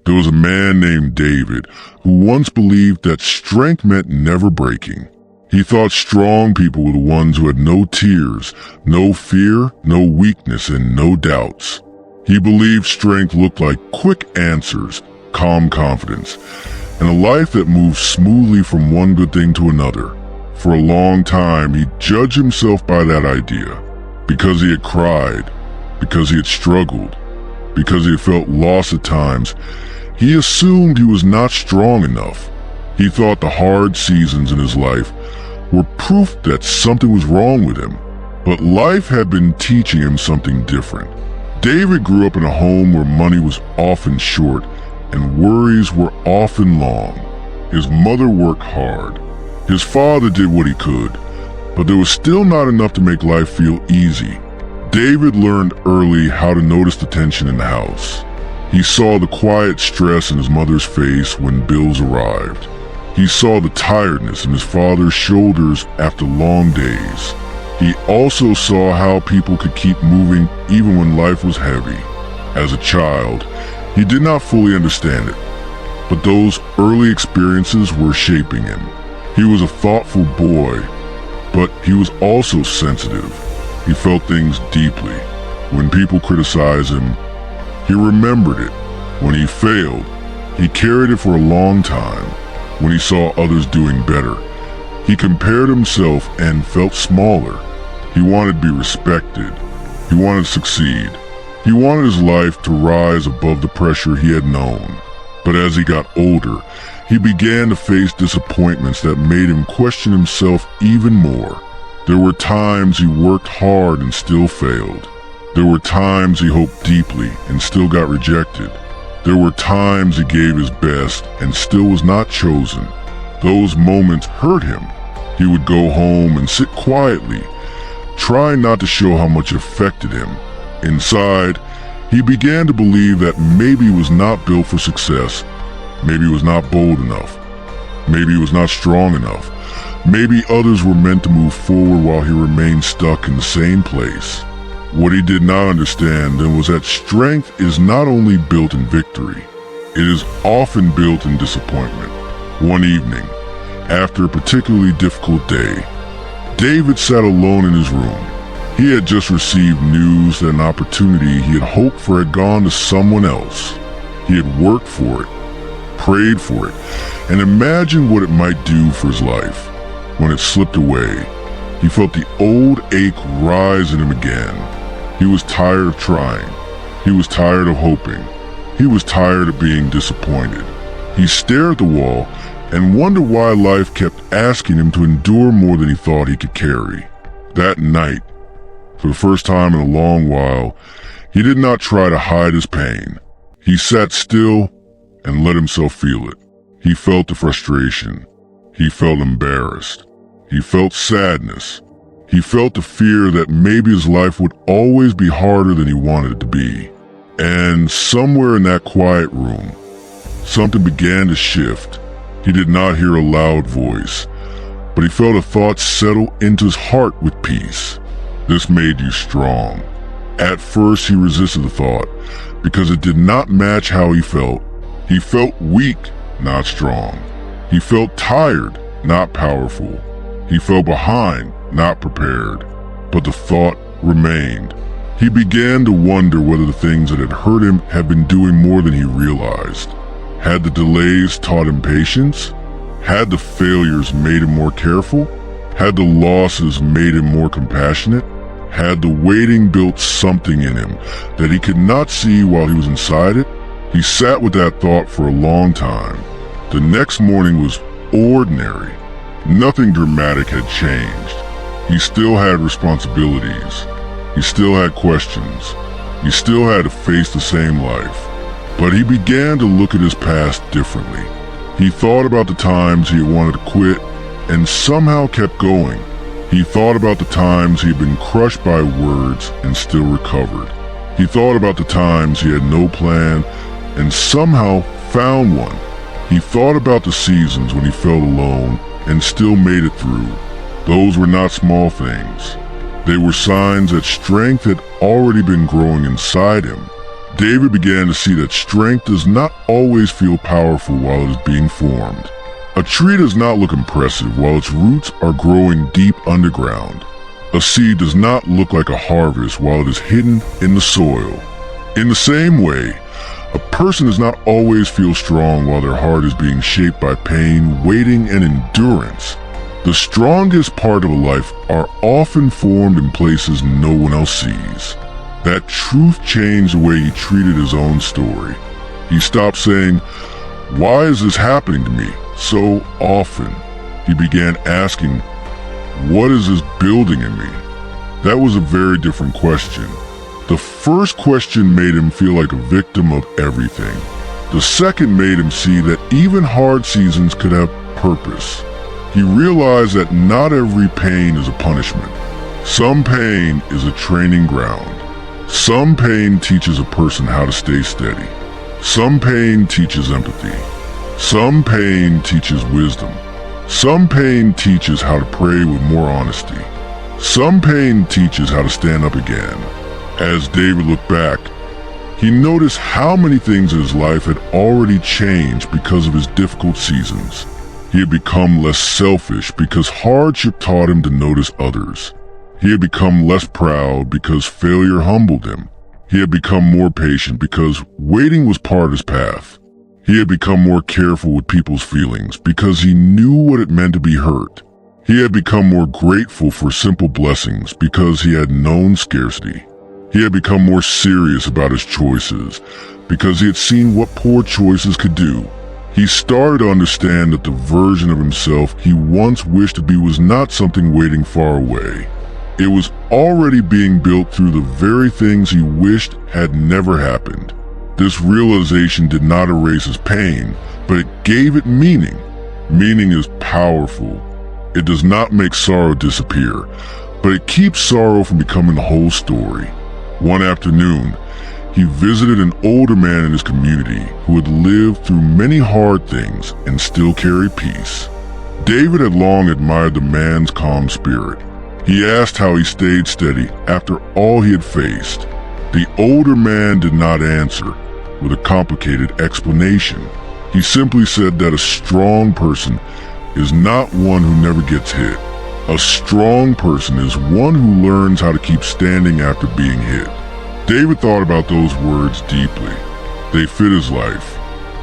There was a man named David who once believed that strength meant never breaking. He thought strong people were the ones who had no tears, no fear, no weakness, and no doubts. He believed strength looked like quick answers, calm confidence, and a life that moved smoothly from one good thing to another. For a long time, he judged himself by that idea. Because he had cried, because he had struggled, because he had felt lost at times, he assumed he was not strong enough. He thought the hard seasons in his life were proof that something was wrong with him. But life had been teaching him something different. David grew up in a home where money was often short and worries were often long. His mother worked hard. His father did what he could, but there was still not enough to make life feel easy. David learned early how to notice the tension in the house. He saw the quiet stress in his mother's face when bills arrived. He saw the tiredness in his father's shoulders after long days. He also saw how people could keep moving even when life was heavy. As a child, he did not fully understand it, but those early experiences were shaping him. He was a thoughtful boy, but he was also sensitive. He felt things deeply. When people criticized him, he remembered it. When he failed, he carried it for a long time. When he saw others doing better, he compared himself and felt smaller. He wanted to be respected. He wanted to succeed. He wanted his life to rise above the pressure he had known. But as he got older, he began to face disappointments that made him question himself even more. There were times he worked hard and still failed. There were times he hoped deeply and still got rejected. There were times he gave his best and still was not chosen. Those moments hurt him. He would go home and sit quietly, trying not to show how much it affected him. Inside, he began to believe that maybe he was not built for success. Maybe he was not bold enough. Maybe he was not strong enough. Maybe others were meant to move forward while he remained stuck in the same place. What he did not understand then was that strength is not only built in victory, it is often built in disappointment. One evening, after a particularly difficult day, David sat alone in his room. He had just received news that an opportunity he had hoped for had gone to someone else. He had worked for it, prayed for it, and imagined what it might do for his life. When it slipped away, he felt the old ache rise in him again. He was tired of trying. He was tired of hoping. He was tired of being disappointed. He stared at the wall and wondered why life kept asking him to endure more than he thought he could carry. That night, for the first time in a long while, he did not try to hide his pain. He sat still and let himself feel it. He felt the frustration. He felt embarrassed. He felt sadness. He felt the fear that maybe his life would always be harder than he wanted it to be. And somewhere in that quiet room, something began to shift. He did not hear a loud voice, but he felt a thought settle into his heart with peace. This made you strong. At first he resisted the thought because it did not match how he felt. He felt weak, not strong. He felt tired, not powerful. He fell behind, not prepared. But the thought remained. He began to wonder whether the things that had hurt him had been doing more than he realized. Had the delays taught him patience? Had the failures made him more careful? Had the losses made him more compassionate? Had the waiting built something in him that he could not see while he was inside it? He sat with that thought for a long time. The next morning was ordinary. Nothing dramatic had changed. He still had responsibilities. He still had questions. He still had to face the same life. But he began to look at his past differently. He thought about the times he had wanted to quit and somehow kept going. He thought about the times he had been crushed by words and still recovered. He thought about the times he had no plan and somehow found one. He thought about the seasons when he felt alone and still made it through. Those were not small things. They were signs that strength had already been growing inside him. David began to see that strength does not always feel powerful while it is being formed. A tree does not look impressive while its roots are growing deep underground. A seed does not look like a harvest while it is hidden in the soil. In the same way, a person does not always feel strong while their heart is being shaped by pain, waiting, and endurance. The strongest part of a life are often formed in places no one else sees. That truth changed the way he treated his own story. He stopped saying, "Why is this happening to me so often?" He began asking, "What is this building in me?" That was a very different question. The first question made him feel like a victim of everything. The second made him see that even hard seasons could have purpose. He realized that not every pain is a punishment. Some pain is a training ground. Some pain teaches a person how to stay steady. Some pain teaches empathy. Some pain teaches wisdom. Some pain teaches how to pray with more honesty. Some pain teaches how to stand up again. As David looked back, he noticed how many things in his life had already changed because of his difficult seasons. He had become less selfish because hardship taught him to notice others. He had become less proud because failure humbled him. He had become more patient because waiting was part of his path. He had become more careful with people's feelings because he knew what it meant to be hurt. He had become more grateful for simple blessings because he had known scarcity. He had become more serious about his choices because he had seen what poor choices could do. He started to understand that the version of himself he once wished to be was not something waiting far away. It was already being built through the very things he wished had never happened. This realization did not erase his pain, but it gave it meaning. Meaning is powerful. It does not make sorrow disappear, but it keeps sorrow from becoming the whole story. One afternoon, he visited an older man in his community who had lived through many hard things and still carried peace. David had long admired the man's calm spirit. He asked how he stayed steady after all he had faced. The older man did not answer with a complicated explanation. He simply said that a strong person is not one who never gets hit. A strong person is one who learns how to keep standing after being hit. David thought about those words deeply. They fit his life.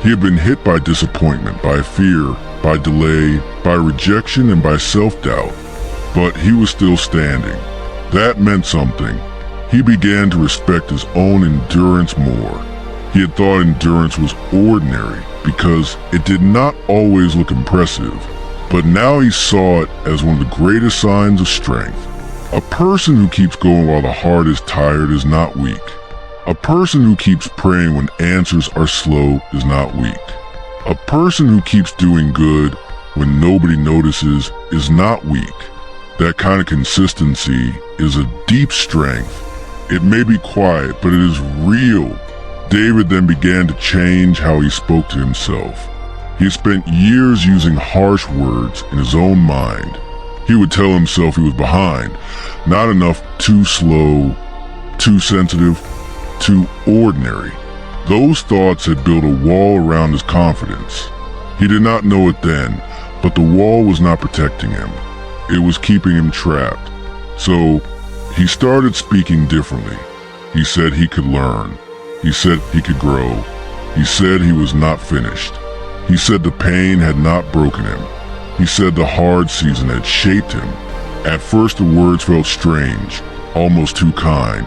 He had been hit by disappointment, by fear, by delay, by rejection, and by self-doubt. But he was still standing. That meant something. He began to respect his own endurance more. He had thought endurance was ordinary because it did not always look impressive. But now he saw it as one of the greatest signs of strength. A person who keeps going while the heart is tired is not weak. A person who keeps praying when answers are slow is not weak. A person who keeps doing good when nobody notices is not weak. That kind of consistency is a deep strength. It may be quiet, but it is real. David then began to change how he spoke to himself. He had spent years using harsh words in his own mind. He would tell himself he was behind, not enough, too slow, too sensitive, too ordinary. Those thoughts had built a wall around his confidence. He did not know it then, but the wall was not protecting him. It was keeping him trapped. So he started speaking differently. He said he could learn. He said he could grow. He said he was not finished. He said the pain had not broken him. He said the hard season had shaped him. At first the words felt strange, almost too kind,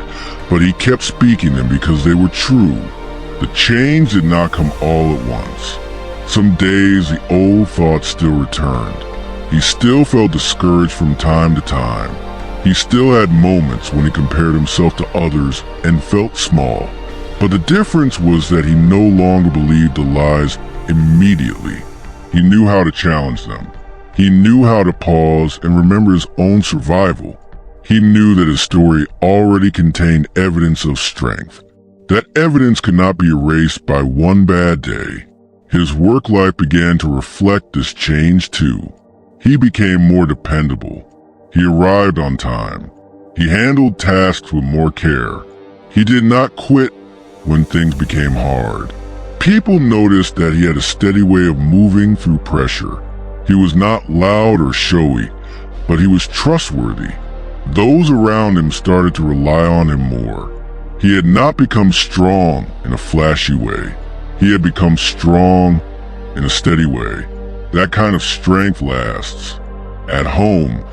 but he kept speaking them because they were true. The change did not come all at once. Some days the old thoughts still returned. He still felt discouraged from time to time. He still had moments when he compared himself to others and felt small. But the difference was that he no longer believed the lies immediately. He knew how to challenge them. He knew how to pause and remember his own survival. He knew that his story already contained evidence of strength. That evidence could not be erased by one bad day. His work life began to reflect this change too. He became more dependable. He arrived on time. He handled tasks with more care. He did not quit when things became hard. People noticed that he had a steady way of moving through pressure. He was not loud or showy, but he was trustworthy. Those around him started to rely on him more. He had not become strong in a flashy way. He had become strong in a steady way. That kind of strength lasts. At home,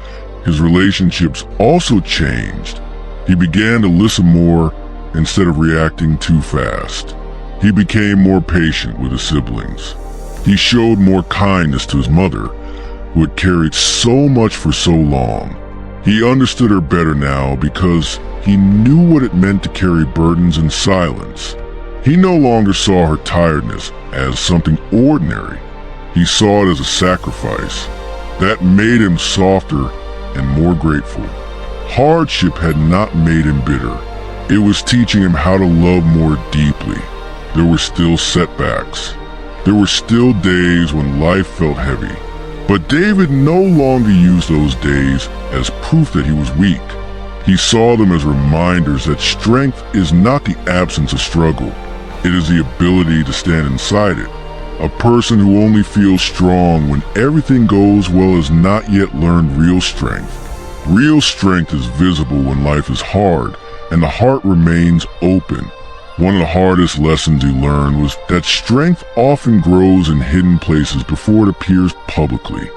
his relationships also changed. He began to listen more instead of reacting too fast. He became more patient with his siblings. He showed more kindness to his mother, who had carried so much for so long. He understood her better now because he knew what it meant to carry burdens in silence. He no longer saw her tiredness as something ordinary. He saw it as a sacrifice that made him softer and more grateful. Hardship had not made him bitter. It was teaching him how to love more deeply. There were still setbacks. There were still days when life felt heavy. But David no longer used those days as proof that he was weak. He saw them as reminders that strength is not the absence of struggle. It is the ability to stand inside it. A person who only feels strong when everything goes well has not yet learned real strength. Real strength is visible when life is hard and the heart remains open. One of the hardest lessons he learned was that strength often grows in hidden places before it appears publicly.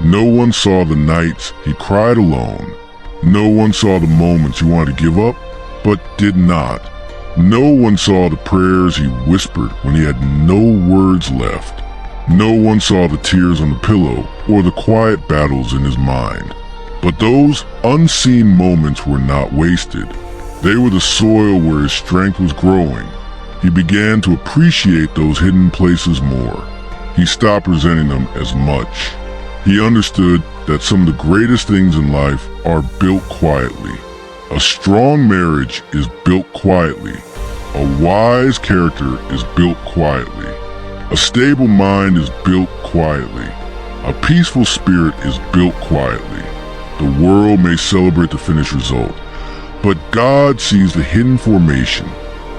No one saw the nights he cried alone. No one saw the moments he wanted to give up, but did not. No one saw the prayers he whispered when he had no words left. No one saw the tears on the pillow or the quiet battles in his mind. But those unseen moments were not wasted. They were the soil where his strength was growing. He began to appreciate those hidden places more. He stopped resenting them as much. He understood that some of the greatest things in life are built quietly. A strong marriage is built quietly. A wise character is built quietly. A stable mind is built quietly. A peaceful spirit is built quietly. The world may celebrate the finished result, but God sees the hidden formation.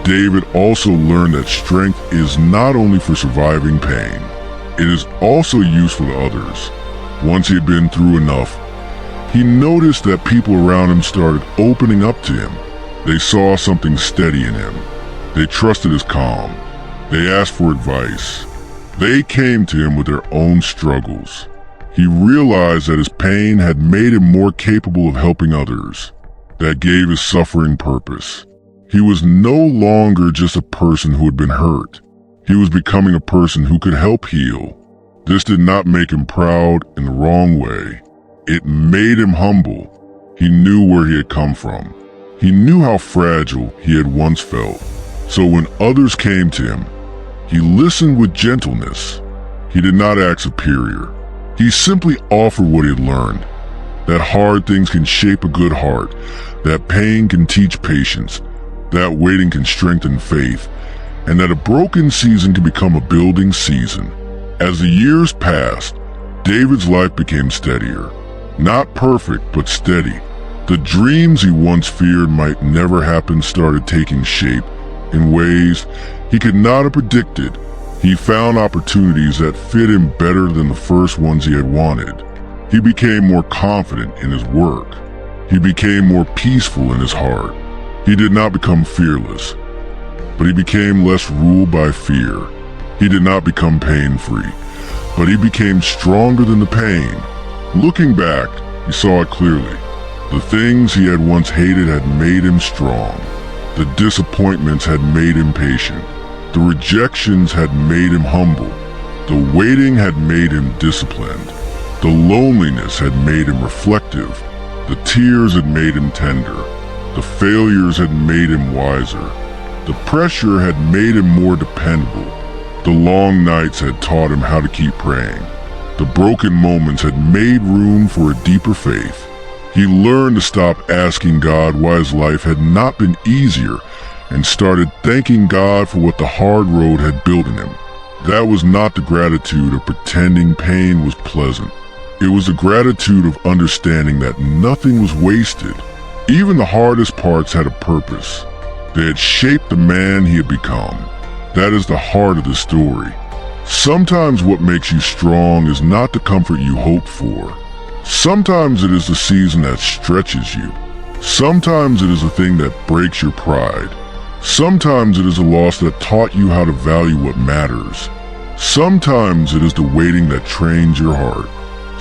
David also learned that strength is not only for surviving pain, it is also useful to others. Once he had been through enough, he noticed that people around him started opening up to him. They saw something steady in him. They trusted his calm. They asked for advice. They came to him with their own struggles. He realized that his pain had made him more capable of helping others. That gave his suffering purpose. He was no longer just a person who had been hurt. He was becoming a person who could help heal. This did not make him proud in the wrong way. It made him humble. He knew where he had come from. He knew how fragile he had once felt. So when others came to him, he listened with gentleness. He did not act superior. He simply offered what he had learned. That hard things can shape a good heart. That pain can teach patience. That waiting can strengthen faith. And that a broken season can become a building season. As the years passed, David's life became steadier. Not perfect, but steady. The dreams he once feared might never happen started taking shape in ways he could not have predicted. He found opportunities that fit him better than the first ones he had wanted. He became more confident in his work. He became more peaceful in his heart. He did not become fearless, but he became less ruled by fear. He did not become pain-free, but he became stronger than the pain. Looking back, he saw it clearly. The things he had once hated had made him strong. The disappointments had made him patient. The rejections had made him humble. The waiting had made him disciplined. The loneliness had made him reflective. The tears had made him tender. The failures had made him wiser. The pressure had made him more dependable. The long nights had taught him how to keep praying. The broken moments had made room for a deeper faith. He learned to stop asking God why his life had not been easier and started thanking God for what the hard road had built in him. That was not the gratitude of pretending pain was pleasant. It was the gratitude of understanding that nothing was wasted. Even the hardest parts had a purpose. They had shaped the man he had become. That is the heart of the story. Sometimes what makes you strong is not the comfort you hoped for. Sometimes it is the season that stretches you. Sometimes it is the thing that breaks your pride. Sometimes it is a loss that taught you how to value what matters. Sometimes it is the waiting that trains your heart.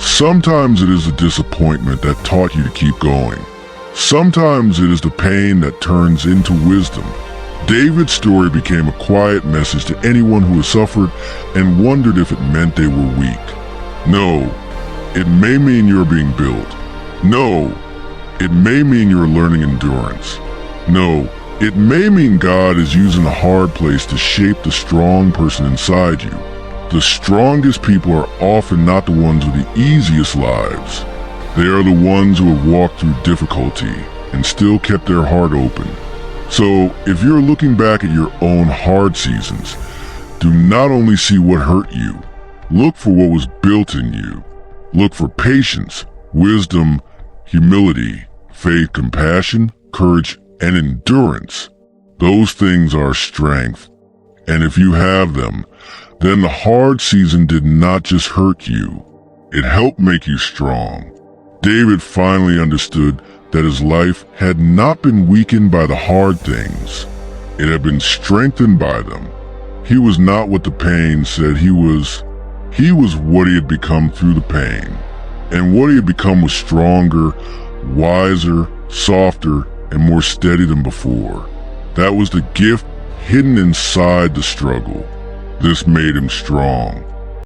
Sometimes it is the disappointment that taught you to keep going. Sometimes it is the pain that turns into wisdom. David's story became a quiet message to anyone who has suffered and wondered if it meant they were weak. No, it may mean you're being built. No, it may mean you're learning endurance. No, it may mean God is using a hard place to shape the strong person inside you. The strongest people are often not the ones with the easiest lives. They are the ones who have walked through difficulty and still kept their heart open. So, if you're looking back at your own hard seasons, do not only see what hurt you, look for what was built in you. Look for patience, wisdom, humility, faith, compassion, courage, and endurance. Those things are strength. And if you have them, then the hard season did not just hurt you. It helped make you strong. David finally understood that his life had not been weakened by the hard things. It had been strengthened by them. He was not what the pain said he was. He was what he had become through the pain. And what he had become was stronger, wiser, softer, and more steady than before. That was the gift hidden inside the struggle. This made him strong.